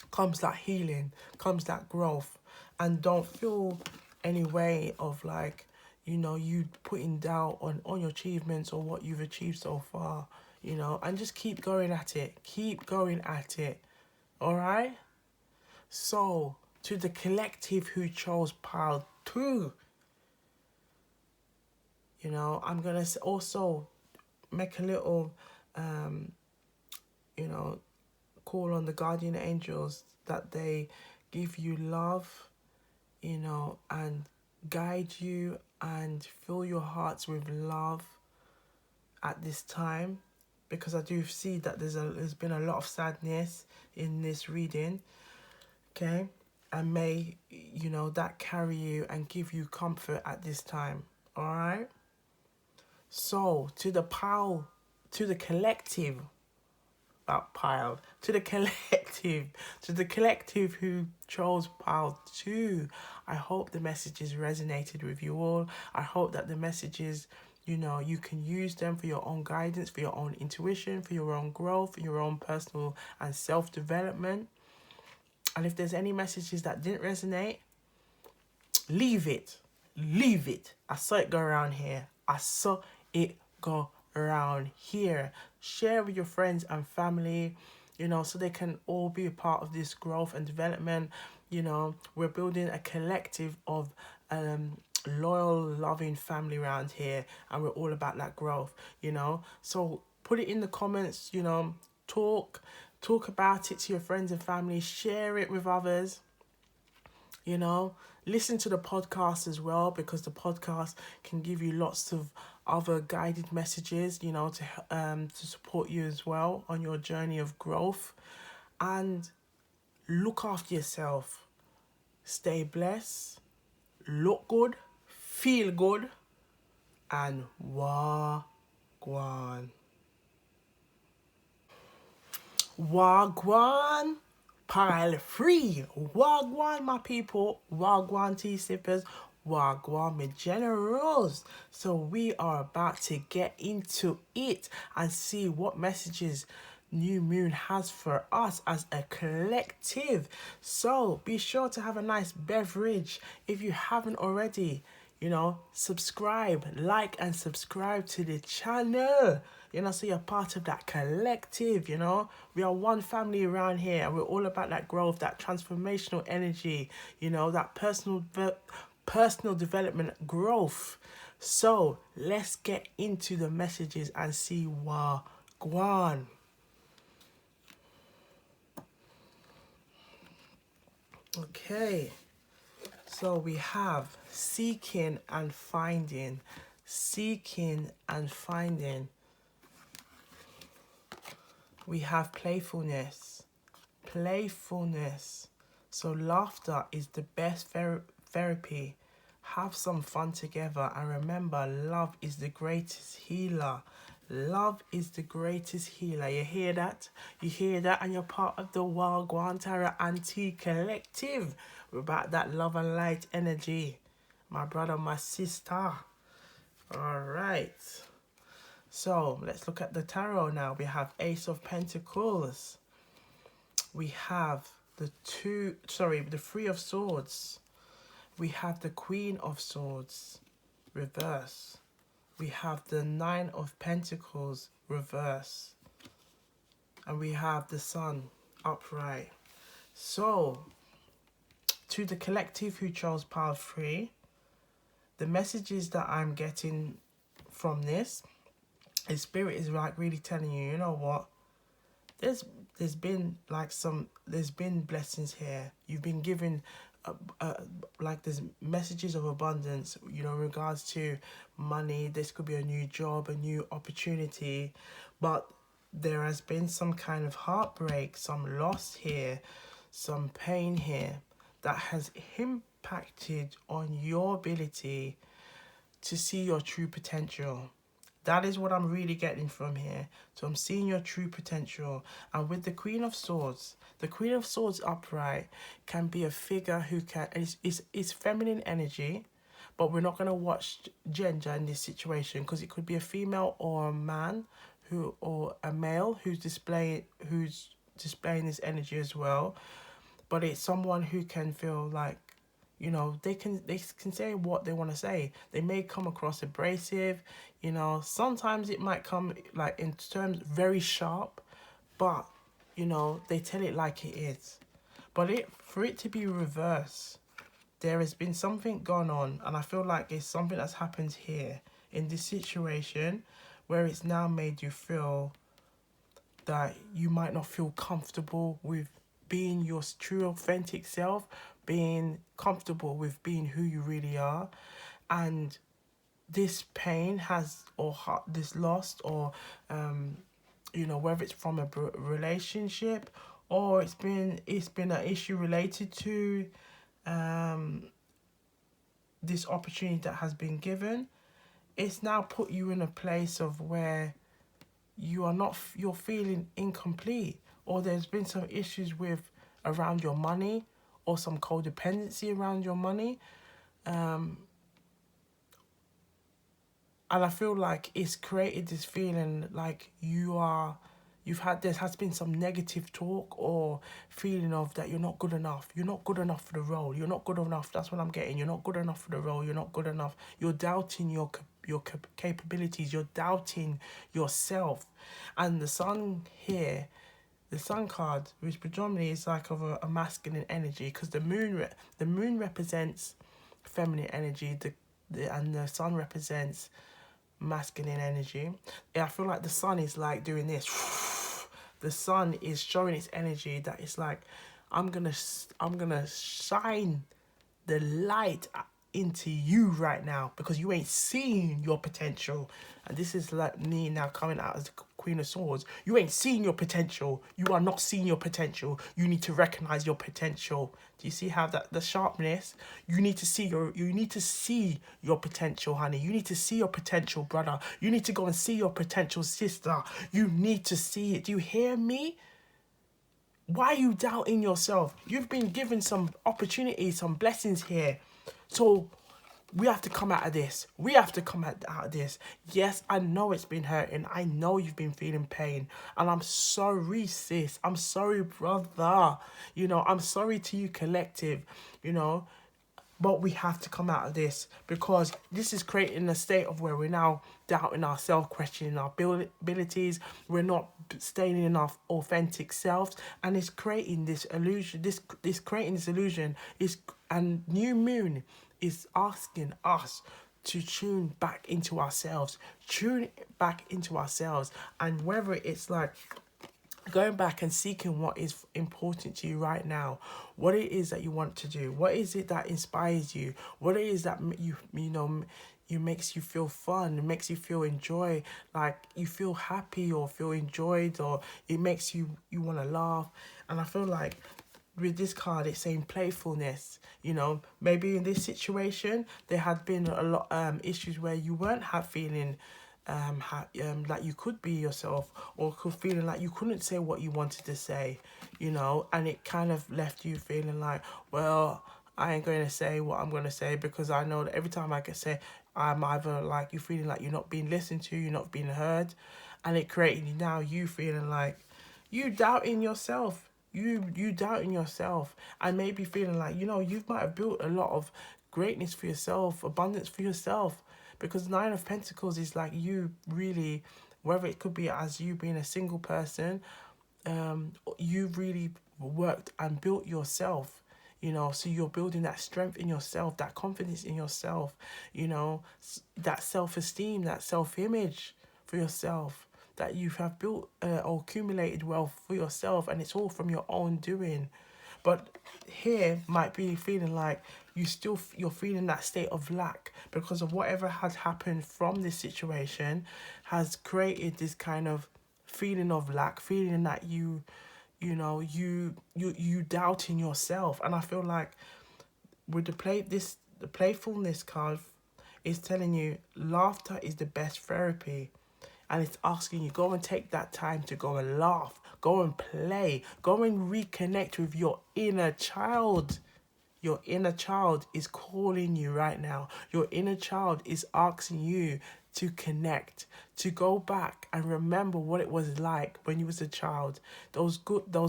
comes that healing, comes that growth. And don't feel any way of like, you know, you putting doubt on your achievements or what you've achieved so far, you know, and just keep going at it. Keep going at it. All right? So, to the collective who chose Pile 2, you know, I'm going to also make a little, you know, call on the guardian angels that they give you love, you know, and guide you and fill your hearts with love at this time, because I do see that there's been a lot of sadness in this reading. Okay, and may, you know, that carry you and give you comfort at this time. All right. So to the collective, about pile. To the collective who chose pile 2. I hope the messages resonated with you all. I hope that the messages, you can use them for your own guidance, for your own intuition, for your own growth, for your own personal and self-development. And if there's any messages that didn't resonate, leave it. Leave it. I saw it go around here. I saw it go around here. Share with your friends and family, so they can all be a part of this growth and development. We're building a collective of loyal, loving family around here, and we're all about that growth, So put it in the comments, talk about it to your friends and family, share it with others. Listen to the podcast as well, because the podcast can give you lots of other guided messages, to support you as well on your journey of growth. And look after yourself. Stay blessed. Look good. Feel good. And wagwan. Wagwan. Pile free. Wagwan, my people. Wagwan tea sippers. Wagwan, my generals. So we are about to get into it and see what messages New Moon has for us as a collective. So be sure to have a nice beverage if you haven't already. Subscribe, like, and subscribe to the channel. So you're part of that collective. We are one family around here, and we're all about that growth, that transformational energy. That personal development growth. So let's get into the messages and see what gwan. Okay. So we have seeking and finding. Seeking and finding. We have playfulness. Playfulness. So laughter is the best therapy. Have some fun together, and remember, love is the greatest healer. Love is the greatest healer. You hear that? You hear that? And you're part of the Wagwan Tara Auntie Collective. We're about that love and light energy. My brother, my sister. All right. So let's look at the tarot now. We have Ace of Pentacles. We have the Three of Swords. We have the Queen of Swords, reverse. We have the Nine of Pentacles, reverse. And we have the Sun, upright. So, to the collective who chose pile 3, the messages that I'm getting from this, the Spirit is like really telling you, you know what? There's been blessings here. You've been given there's messages of abundance, in regards to money. This could be a new job, a new opportunity, but there has been some kind of heartbreak, some loss here, some pain here that has impacted on your ability to see your true potential. That is what I'm really getting from here. So I'm seeing your true potential. And with the Queen of Swords upright can be a figure who it's feminine energy, but we're not going to watch gender in this situation, because it could be a female or a man or a male who's displaying this energy as well. But it's someone who can feel like, they can say what they want to say. They may come across abrasive, sometimes it might come like in terms very sharp, but they tell it like it is. But for it to be reversed, there has been something gone on, and I feel like it's something that's happened here in this situation, where it's now made you feel that you might not feel comfortable with being your true authentic self, being comfortable with being who you really are. And this pain this loss, or whether it's from a relationship, or it's been an issue related to this opportunity that has been given, it's now put you in a place of where you're feeling incomplete, or there's been some issues with around your money, or some codependency around your money. um and I feel like it's created this feeling like there has been some negative talk or feeling of that you're not good enough. You're not good enough for the role. You're not good enough. That's what I'm getting. You're not good enough for the role. You're not good enough. You're doubting your capabilities. You're doubting yourself. And the sun here, the sun card, which predominantly is like of a masculine energy, because the moon represents feminine energy. And the sun represents masculine energy. Yeah, I feel like the sun is like doing this. The sun is showing its energy that it's like, I'm gonna shine the light into you right now, because you ain't seeing your potential. And this is like me now coming out as the Queen of Swords. You ain't seeing your potential. You are not seeing your potential. You need to recognize your potential. Do you see how that the sharpness? You need to see your potential, honey. You need to see your potential, brother. You need to go and see your potential, sister. You need to see it. Do you hear me? Why are you doubting yourself? You've been given some opportunities, some blessings here. So we have to come out of this. We have to come out of this. Yes, I know it's been hurting. I know you've been feeling pain. And I'm sorry, sis. I'm sorry, brother. I'm sorry to you, collective. You know, but we have to come out of this, because this is creating a state of where we're now doubting ourselves, questioning our abilities. We're not staying in our authentic selves, and it's creating this illusion. Creating this illusion is, and new moon is asking us to tune back into ourselves, and whether it's like going back and seeking what is important to you right now, what it is that you want to do, what is it that inspires you, what it is that you makes you feel fun, it makes you feel enjoy, like you feel happy or feel enjoyed, or it makes you want to laugh. And I feel like with this card, it's saying playfulness. Maybe in this situation there had been a lot issues where you weren't feeling like you could be yourself, or feeling like you couldn't say what you wanted to say, and it kind of left you feeling like, well, I ain't going to say what I'm going to say, because I know that every time I can say, I'm either like you feeling like you're not being listened to, you're not being heard, and it created now you feeling like you doubting yourself. You doubting yourself, and maybe feeling like, you might have built a lot of greatness for yourself, abundance for yourself, because Nine of Pentacles is like you really, whether it could be as you being a single person, you really worked and built yourself, so you're building that strength in yourself, that confidence in yourself, that self-esteem, that self-image for yourself, that you have built or accumulated wealth for yourself, and it's all from your own doing. But here might be feeling like you're feeling that state of lack, because of whatever has happened from this situation has created this kind of feeling of lack, feeling that you doubting yourself. And I feel like with the playfulness card is telling you laughter is the best therapy. And it's asking you, go and take that time to go and laugh, go and play, go and reconnect with your inner child. Your inner child is calling you right now. Your inner child is asking you to connect, to go back and remember what it was like when you was a child. Those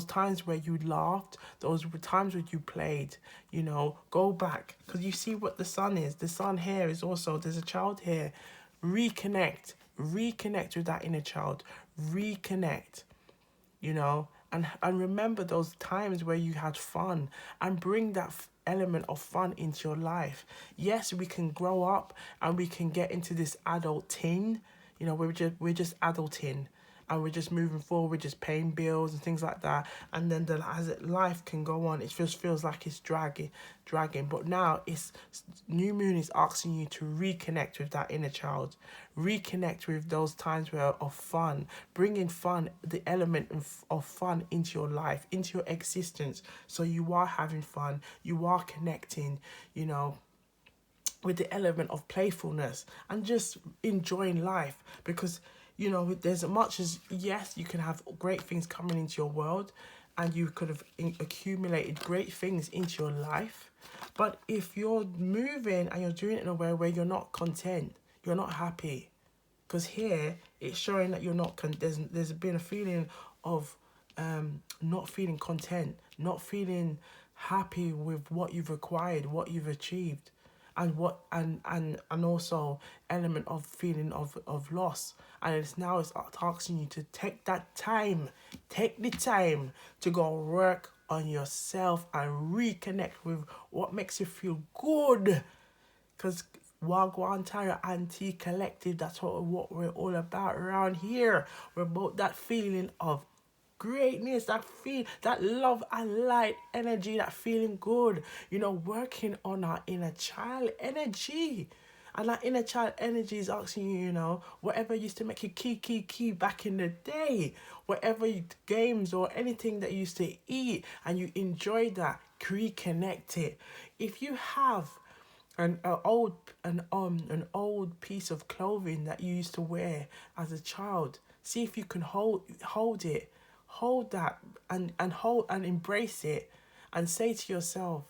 times where you laughed, those times where you played, go back. Because you see what the sun is. The sun here is also, there's a child here. Reconnect with that inner child. Reconnect, and remember those times where you had fun, and bring that element of fun into your life. Yes, we can grow up and we can get into this adult teen, we're just adulting, and we're just moving forward, we're just paying bills and things like that. And then as life can go on, it just feels like it's dragging. But now it's new moon is asking you to reconnect with that inner child, reconnect with those times where of fun, bringing fun, the element of fun into your life, into your existence. So you are having fun, you are connecting, with the element of playfulness and just enjoying life, because there's much as, yes, you can have great things coming into your world, and you could have accumulated great things into your life. But if you're moving and you're doing it in a way where you're not content, you're not happy, because here it's showing that you're not there's been a feeling of not feeling content, not feeling happy with what you've acquired, what you've achieved, and and also element of feeling of loss. And it's asking you to take the time to go work on yourself and reconnect with what makes you feel good. Because Wagwan Tire Anti Collective, that's what we're all about around here. We're about that feeling of greatness, that love and light energy, that feeling good, working on our inner child energy. And that inner child energy is asking you, whatever used to make you key back in the day, games or anything that you used to eat and you enjoyed that, reconnect it. If you have an old piece of clothing that you used to wear as a child, see if you can hold that, and embrace it, and say to yourself,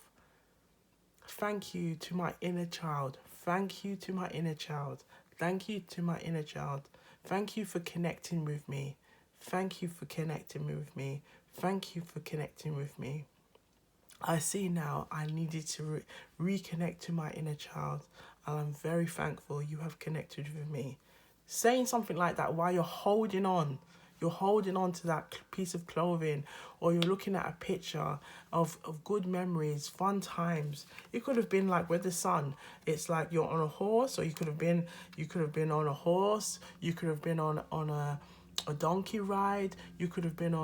thank you to my inner child, thank you to my inner child, thank you to my inner child, thank you for connecting with me, thank you for connecting with me, thank you for connecting with me. I see now I needed to reconnect to my inner child, and I'm very thankful you have connected with me. Saying something like that while you're holding on to that piece of clothing, or you're looking at a picture of good memories, fun times. It could have been like with the sun. It's like you're on a horse, or you could have been on a horse, you could have been on a donkey ride, it could have been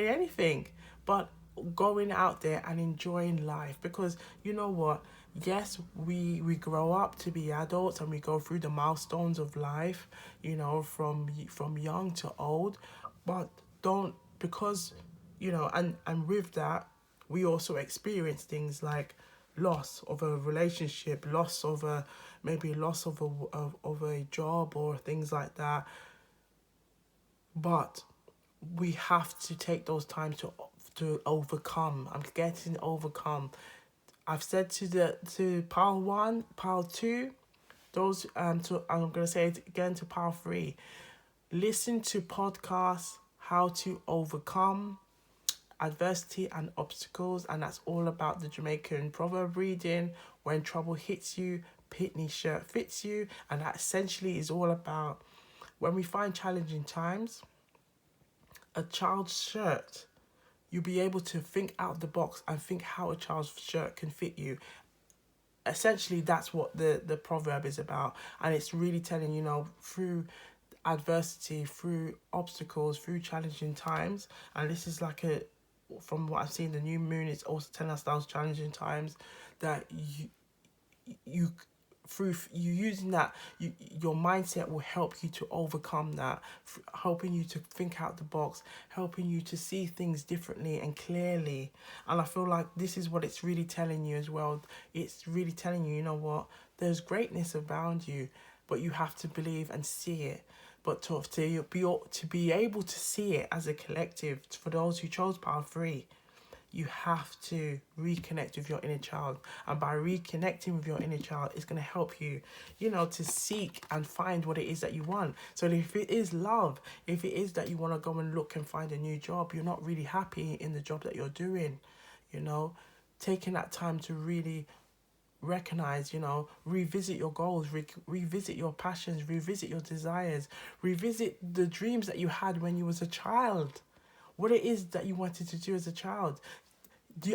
anything. But going out there and enjoying life, because you know what, yes, we grow up to be adults and we go through the milestones of life, from young to old. But don't, because and with that we also experience things like loss of a relationship, loss of a maybe loss of a job or things like that. But we have to take those times to overcome. I'm getting overcome. I've said to pile 1, pile 2, those to I'm gonna say it again to pile 3. Listen to podcasts how to overcome adversity and obstacles, and that's all about the Jamaican proverb reading. When trouble hits you, pitney shirt fits you, and that essentially is all about when we find challenging times. A child's shirt, you'll be able to think out of the box and think how a child's shirt can fit you. Essentially, that's what the proverb is about. And it's really telling, through adversity, through obstacles, through challenging times. And this is from what I've seen, the new moon is also telling us those challenging times, that you through you using that, your mindset will help you to overcome that, helping you to think out the box, helping you to see things differently and clearly. And I feel like this is what it's really telling you as well. It's really telling you, there's greatness around you, but you have to believe and see it. But to be able to see it as a collective, for those who chose Power 3, you have to reconnect with your inner child. And by reconnecting with your inner child, it's going to help you, to seek and find what it is that you want. So if it is love, if it is that you want to go and look and find a new job, you're not really happy in the job that you're doing, taking that time to really recognize, revisit your goals, revisit your passions, revisit your desires, revisit the dreams that you had when you was a child. What it is that you wanted to do as a child.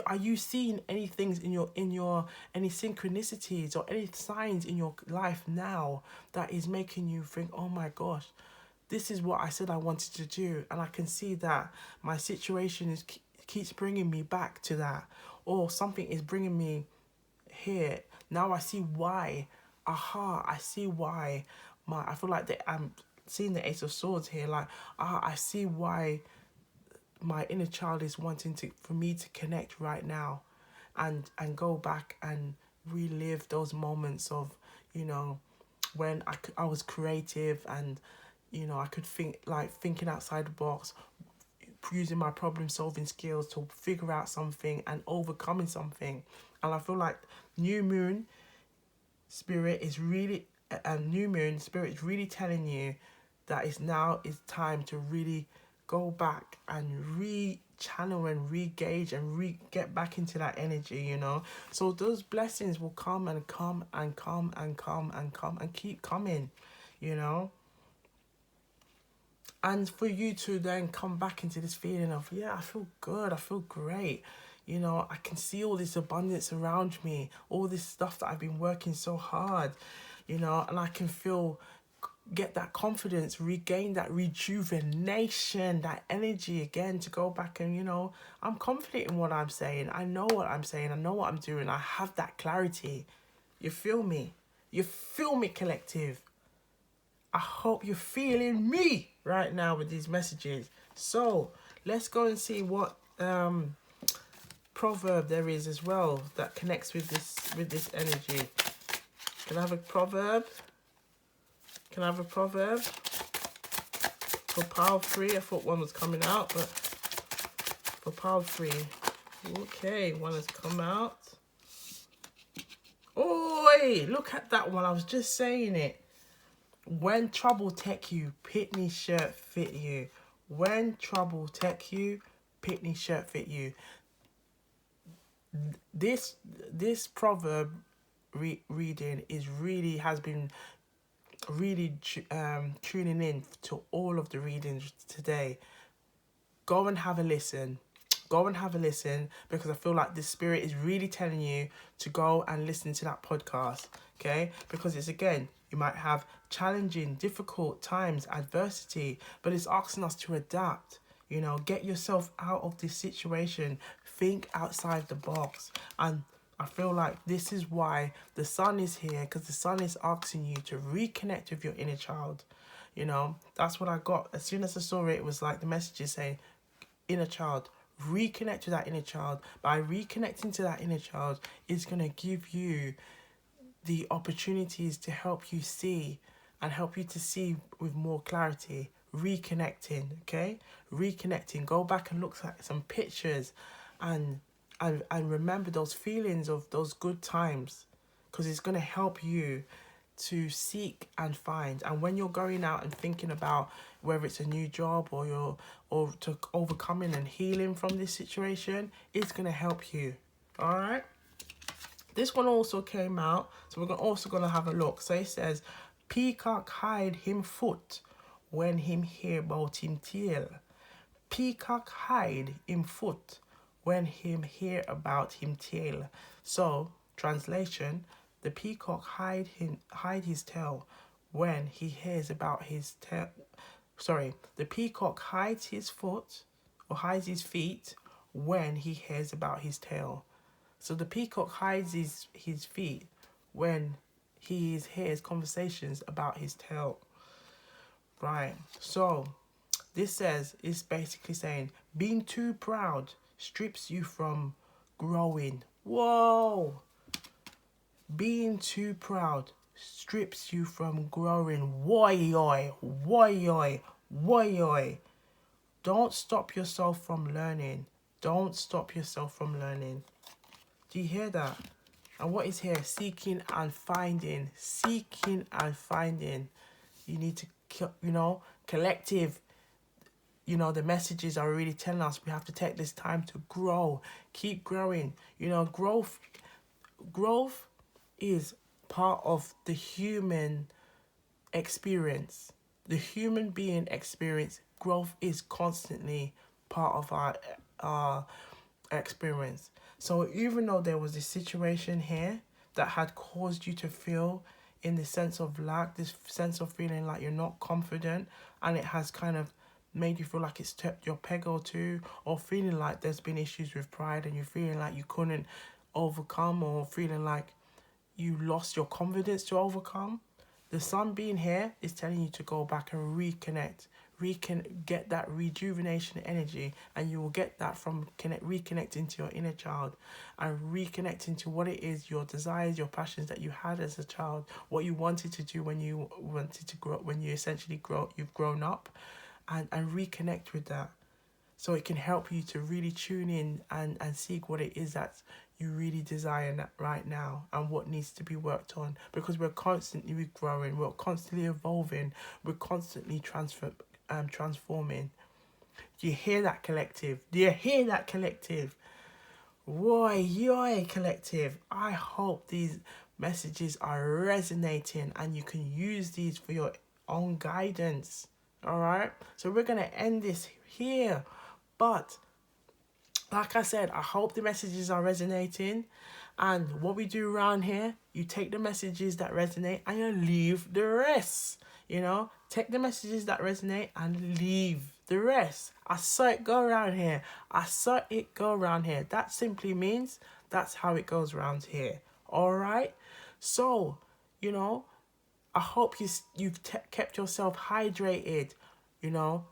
Are you seeing any things in your any synchronicities or any signs in your life now that is making you think, oh my gosh, this is what I said I wanted to do, and I can see that my situation keeps bringing me back to that, or something is bringing me here. Now I see why. I see why. I feel like I'm seeing the Ace of Swords here. I see why my inner child is wanting for me to connect right now, and go back and relive those moments of, when I was creative, and I could thinking outside the box, using my problem solving skills to figure out something and overcoming something. And I feel like new moon spirit is really new moon spirit is really telling you that it's time to really go back and re-channel and re-gauge and get back into that energy. So those blessings will come and come and come and come and come and keep coming, you know and for you to then come back into this feeling of, yeah, I feel good, I feel great, I can see all this abundance around me, all this stuff that I've been working so hard, and I can get that confidence, regain that rejuvenation, that energy again to go back and, I'm confident in what I'm saying. I know what I'm saying. I know what I'm doing. I have that clarity. You feel me? You feel me, collective? I hope you're feeling me right now with these messages. So let's go and see what proverb there is as well that connects with this energy. Can I have a proverb? Can I have a proverb? For pile 3, I thought one was coming out, but for pile 3. Okay, one has come out. Oi, look at that one. I was just saying it. When trouble take you, pitney shirt fit you. When trouble take you, pitney shirt fit you. This proverb reading has been really tuning in to all of the readings today. Go and have a listen. Go and have a listen, because I feel like the spirit is really telling you to go and listen to that podcast, okay? Because it's, again, you might have challenging, difficult times, adversity, but it's asking us to adapt, get yourself out of this situation, think outside the box. And I feel like this is why the sun is here, because the sun is asking you to reconnect with your inner child. That's what I got. As soon as I saw it, it was like the message is saying, inner child, reconnect to that inner child. By reconnecting to that inner child, it's going to give you the opportunities to help you see and help you to see with more clarity. Reconnecting, okay? Reconnecting. Go back and look at some pictures and remember those feelings of those good times, because it's going to help you to seek and find. And when you're going out and thinking about whether it's a new job or to overcoming and healing from this situation, it's going to help you. All right. This one also came out, so we're also going to have a look. So it says, peacock hide him foot when him hear about him tail. Peacock hide him foot when him hear about him tail. So, translation, the peacock hide his tail when he hears about his tail. Sorry, the peacock hides his foot or hides his feet when he hears about his tail. So the peacock hides his feet when he hears conversations about his tail. Right. So this is basically saying being too proud strips you from growing. Whoa. Being too proud strips you from growing. Why? Don't stop yourself from learning. Don't stop yourself from learning. Do you hear that? And what is here? Seeking and finding. Seeking and finding. You need to, collective. The messages are really telling us we have to take this time to grow. Keep growing. Growth is part of the human experience. The human being experience. Growth is constantly part of our experience. So even though there was this situation here that had caused you to feel in the sense of lack, this sense of feeling like you're not confident, and it has kind of made you feel like it's stepped your peg or two, or feeling like there's been issues with pride and you're feeling like you couldn't overcome, or feeling like you lost your confidence to overcome, the sun being here is telling you to go back and reconnect. get that rejuvenation energy, and you will get that from reconnecting to your inner child and reconnecting to what it is, your desires, your passions that you had as a child, what you wanted to do when you wanted to grow, when you essentially you've grown up, and reconnect with that. So it can help you to really tune in and seek what it is that you really desire right now and what needs to be worked on, because we're constantly growing, we're constantly evolving, we're constantly transforming. Do you hear that, collective? Do you hear that, collective? Roy, yoy, collective. I hope these messages are resonating and you can use these for your own guidance. All right? So we're going to end this here. But like I said, I hope the messages are resonating. And what we do around here, you take the messages that resonate and you leave the rest. You know, take the messages that resonate and leave the rest. I saw it go around here. I saw it go around here. That simply means that's how it goes around here. All right. So, you know, I hope you've kept yourself hydrated. You know,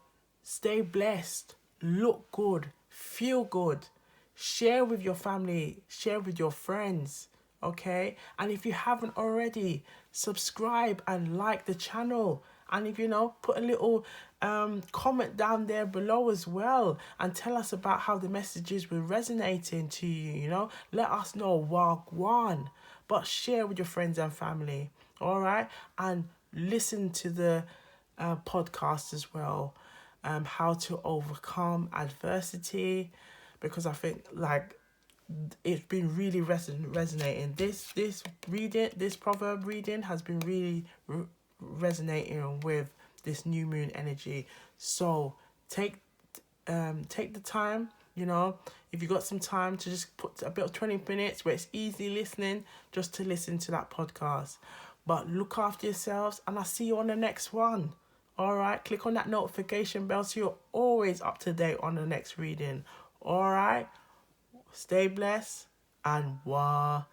stay blessed, look good, feel good, share with your family, share with your friends, okay? And if you haven't already, subscribe and like the channel. And if put a little comment down there below as well, and tell us about how the messages were resonating to you. Let us know, wagwan. But share with your friends and family, all right? And listen to the podcast as well, how to overcome adversity, because I think it's been really resonating. This proverb reading has been really resonating with this new moon energy. So take the time, if you got some time, to just put a bit of 20 minutes where it's easy listening, just to listen to that podcast. But look after yourselves, and I'll see you on the next one. All right, click on that notification bell so you're always up to date on the next reading. All right, stay blessed and gwan.